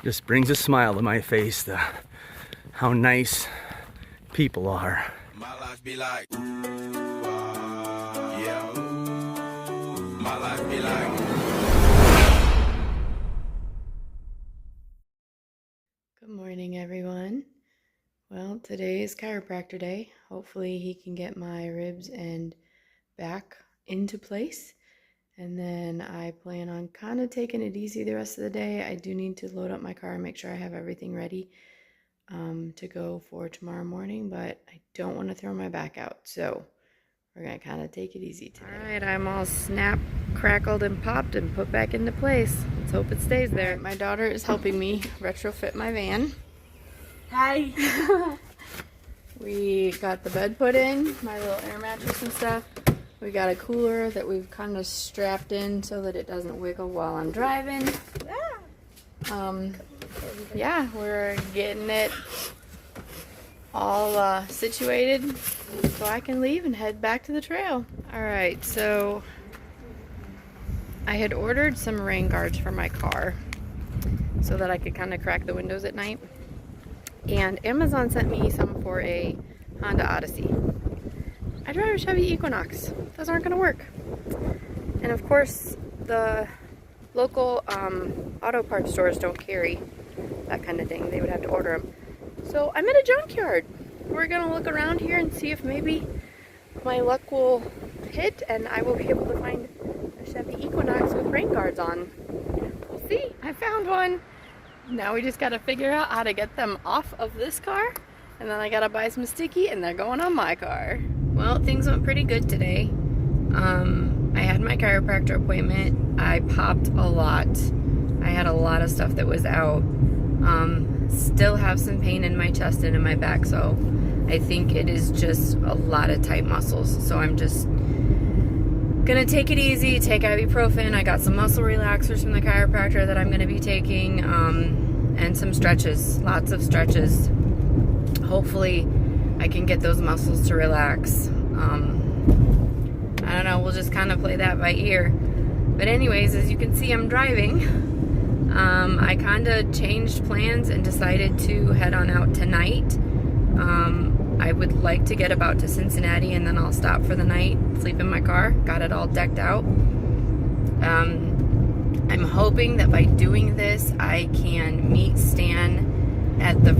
Just brings a smile to my face, how nice people are. My life be like, yeah. My life be like. Good morning, everyone. Well, today is chiropractor day. Hopefully he can get my ribs and back into place. And then I plan on kind of taking it easy the rest of the day. I do need to load up my car and make sure I have everything ready to go for tomorrow morning, but I don't want to throw my back out. So we're going to kind of take it easy today. All right, I'm all snapped, crackled, and popped and put back into place. Let's hope it stays there. My daughter is helping me retrofit my van. Hi. We got the bed put in, my little air mattress and stuff. We got a cooler that we've kind of strapped in so that it doesn't wiggle while I'm driving. Yeah, we're getting it all situated so I can leave and head back to the trail. Alright, so I had ordered some rain guards for my car so that I could kind of crack the windows at night. And Amazon sent me some for a Honda Odyssey. I drive a Chevy Equinox. Those aren't going to work. And of course, the local auto parts stores don't carry that kind of thing. They would have to order them. So I'm at a junkyard. We're going to look around here and see if maybe my luck will hit and I will be able to find a Chevy Equinox with rain guards on. We'll see. I found one. Now we just got to figure out how to get them off of this car. And then I got to buy some sticky and they're going on my car. Well, things went pretty good today. I had my chiropractor appointment. I popped a lot. I had a lot of stuff that was out. Still have some pain in my chest and in my back, so I think it is just a lot of tight muscles. So I'm just gonna take it easy, take ibuprofen. I got some muscle relaxers from the chiropractor that I'm gonna be taking, and some stretches, lots of stretches. Hopefully I can get those muscles to relax. I don't know, we'll just kind of play that by ear. But anyways, as you can see, I'm driving. I kind of changed plans and decided to head on out tonight. I would like to get about to Cincinnati and then I'll stop for the night, sleep in my car. Got it all decked out. I'm hoping that by doing this, I can meet Stan at the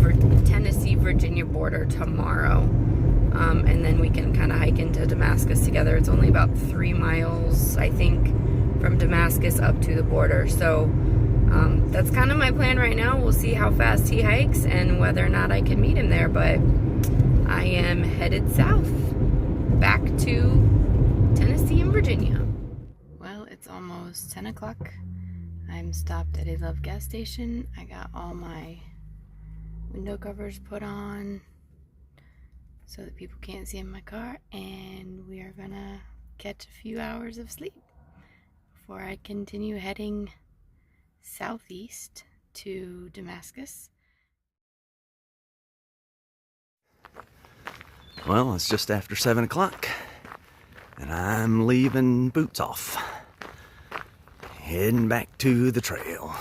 Tennessee-Virginia border tomorrow. And then we can kind of hike into Damascus together. It's only about 3 miles, I think, from Damascus up to the border. So that's kind of my plan right now. We'll see how fast he hikes and whether or not I can meet him there. But I am headed south, back to Tennessee and Virginia. Well, it's almost 10 o'clock. I'm stopped at a Love gas station. I got all my window covers put on so that people can't see in my car, and we are gonna catch a few hours of sleep before I continue heading southeast to Damascus. Well, it's just after 7 o'clock, and I'm leaving boots off, heading back to the trail.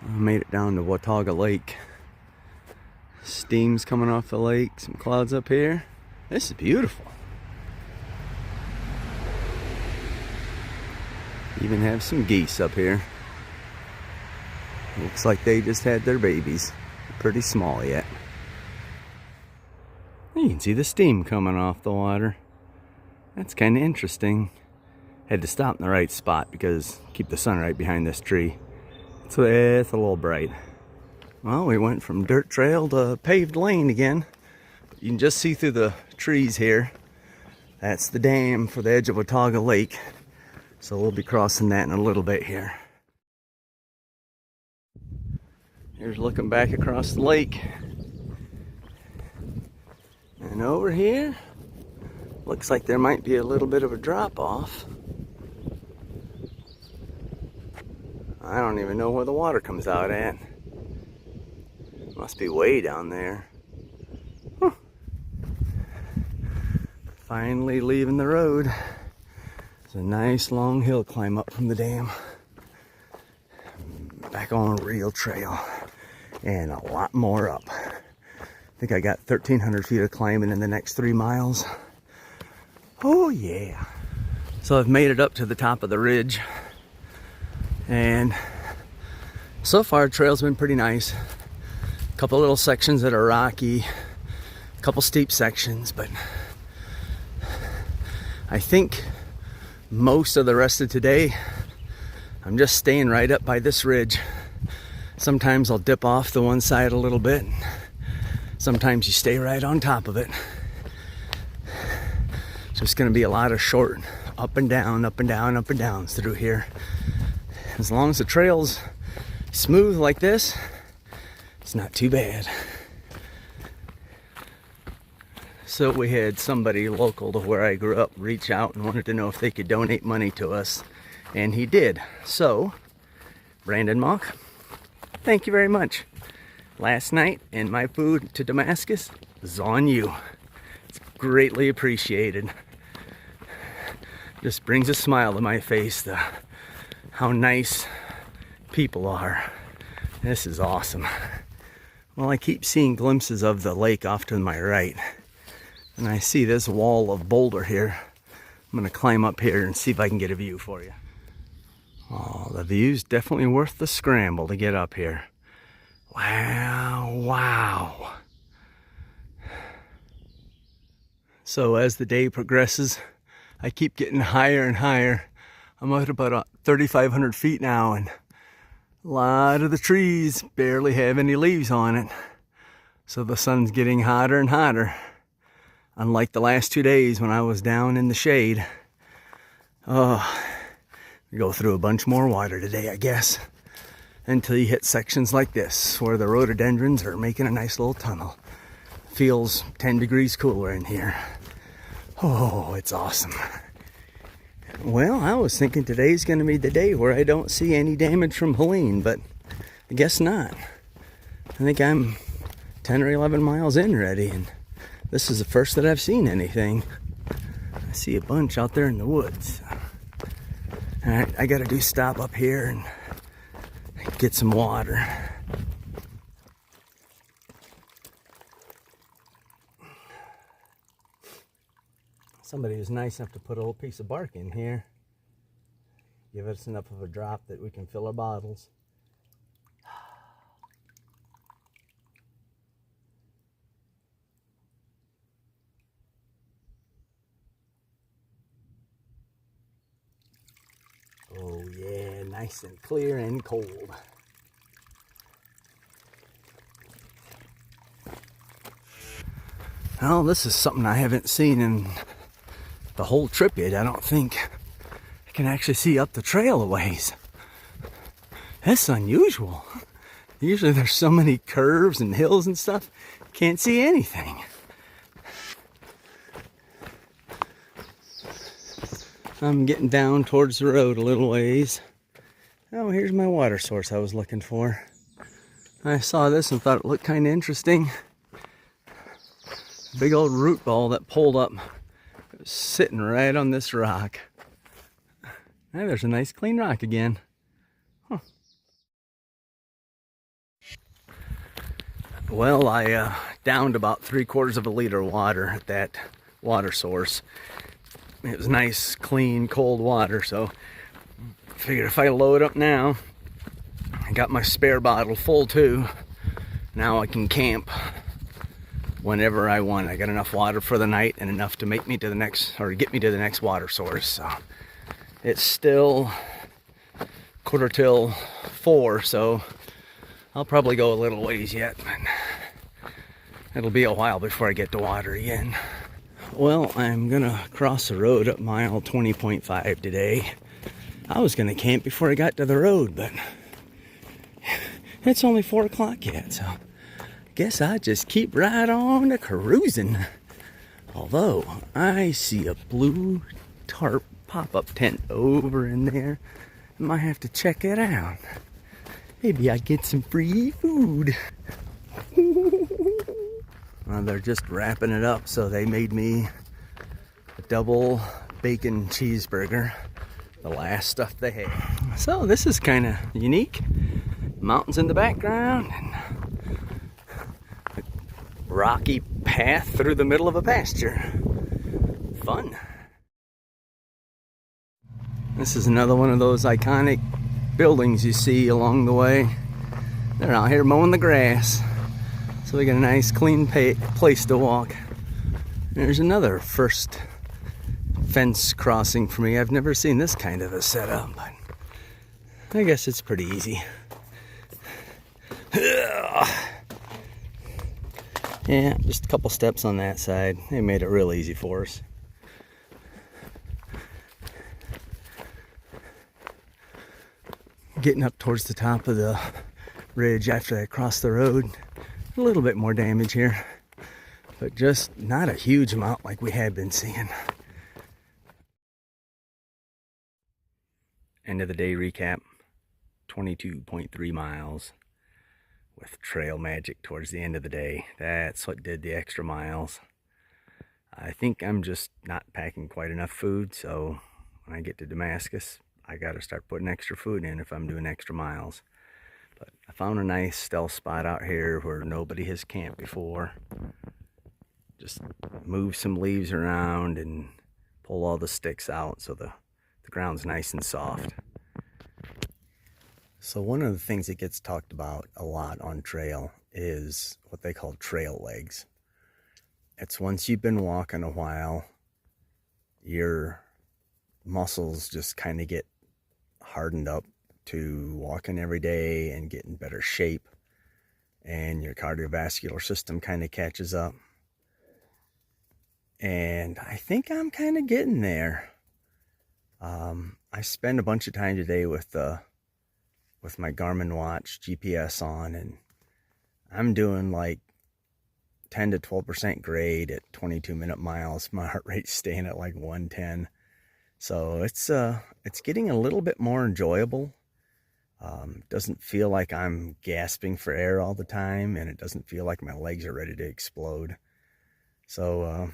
I made it down to Watauga Lake. Steam's coming off the lake, some clouds up here. This is beautiful. Even have some geese up here. Looks like they just had their babies. They're pretty small yet. You can see the steam coming off the water. That's kind of interesting. Had to stop in the right spot because keep the sun right behind this tree. So it's a little bright. Well, we went from dirt trail to paved lane again. You can just see through the trees here. That's the dam for the edge of Watauga Lake. So we'll be crossing that in a little bit here. Here's looking back across the lake. And over here, looks like there might be a little bit of a drop off. I don't even know where the water comes out at. Must be way down there. Huh. Finally leaving the road. It's a nice long hill climb up from the dam. back on real trail and a lot more up. I think I got 1,300 feet of climbing in the next 3 miles. Oh yeah. So I've made it up to the top of the ridge, and so far the trail's been pretty nice. A couple little sections that are rocky, a couple steep sections, but I think most of the rest of today I'm just staying right up by this ridge. Sometimes I'll dip off the one side a little bit. Sometimes you stay right on top of it. So it's going to be a lot of short up and down, up and down, up and downs through here. As long as the trail's smooth like this, it's not too bad. So we had somebody local to where I grew up reach out and wanted to know if they could donate money to us, and he did. So, Brandon Mock, thank you very much. Last night, and my food to Damascus is on you. It's greatly appreciated. Just brings a smile to my face, how nice people are. This is awesome. Well, I keep seeing glimpses of the lake off to my right, and I see this wall of boulder here. I'm gonna climb up here and see if I can get a view for you. Oh, the view's definitely worth the scramble to get up here. Wow, wow. So as the day progresses, I keep getting higher and higher. I'm at about 3,500 feet now, and a lot of the trees barely have any leaves on it. So the sun's getting hotter and hotter. Unlike the last 2 days when I was down in the shade. Oh, we go through a bunch more water today, I guess. Until you hit sections like this, where the rhododendrons are making a nice little tunnel. Feels 10 degrees cooler in here. Oh, it's awesome. Well, I was thinking today's going to be the day where I don't see any damage from Helene, but I guess not. I think I'm 10 or 11 miles in already, and this is the first that I've seen anything. I see a bunch out there in the woods. Alright, I got to do stop up here and get some water. Somebody was nice enough to put a little piece of bark in here. Give us enough of a drop that we can fill our bottles. Oh yeah, nice and clear and cold. Well, this is something I haven't seen in the whole trip yet. I don't think I can actually see up the trail a ways. That's unusual. Usually there's so many curves and hills and stuff, can't see anything. I'm getting down towards the road a little ways. Oh, here's my water source I was looking for. I saw this and thought it looked kind of interesting. Big old root ball that pulled up. It was sitting right on this rock. Hey, there's a nice clean rock again. Huh. Well, I downed about 3/4 of a liter of water at that water source. It was nice, clean, cold water, so I figured if I load up now, I got my spare bottle full too. Now I can camp whenever I want. I got enough water for the night and enough to make me to the next, or get me to the next water source. So it's still 4:45, so I'll probably go a little ways yet, but it'll be a while before I get to water again. Well, I'm gonna cross the road up mile 20.5 today. I was gonna camp before I got to the road, but it's only 4 o'clock yet, so I guess I just keep right on to cruising. Although I see a blue tarp pop-up tent over in there. I might have to check it out. Maybe I get some free food. Well, they're just wrapping it up, so they made me a double bacon cheeseburger, the last stuff they had. So this is kind of unique. Mountains in the background and a rocky path through the middle of a pasture. Fun. This is another one of those iconic buildings you see along the way. They're out here mowing the grass, so we got a nice clean place to walk. There's another first fence crossing for me. I've never seen this kind of a setup, but I guess it's pretty easy. Yeah, just a couple steps on that side. They made it real easy for us. Getting up towards the top of the ridge after I crossed the road. A little bit more damage here, but just not a huge amount like we had been seeing. End of the day recap, 22.3 miles with trail magic towards the end of the day. That's what did the extra miles. I think I'm just not packing quite enough food, so when I get to Damascus, I gotta start putting extra food in if I'm doing extra miles. But I found a nice stealth spot out here where nobody has camped before. Just move some leaves around and pull all the sticks out so the ground's nice and soft. So one of the things that gets talked about a lot on trail is what they call trail legs. It's once you've been walking a while, your muscles just kind of get hardened up to walking every day and get in better shape, and your cardiovascular system kind of catches up. And I think I'm kind of getting there. I spend a bunch of time today with my Garmin watch GPS on, and I'm doing like 10 to 12% grade at 22-minute miles. My heart rate's staying at like 110. So it's getting a little bit more enjoyable. Doesn't feel like I'm gasping for air all the time, and it doesn't feel like my legs are ready to explode. So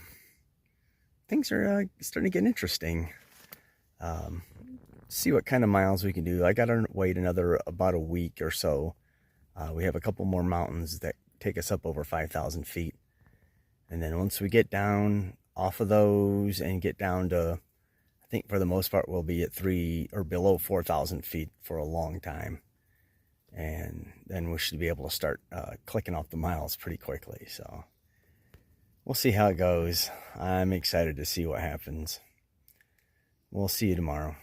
things are starting to get interesting. See what kind of miles we can do. I gotta wait about a week or so. We have a couple more mountains that take us up over 5,000 feet. And then once we get down off of those and get down to, I think for the most part, we'll be at 3 or below 4,000 feet for a long time. And then we should be able to start clicking off the miles pretty quickly. So we'll see how it goes. I'm excited to see what happens. We'll see you tomorrow.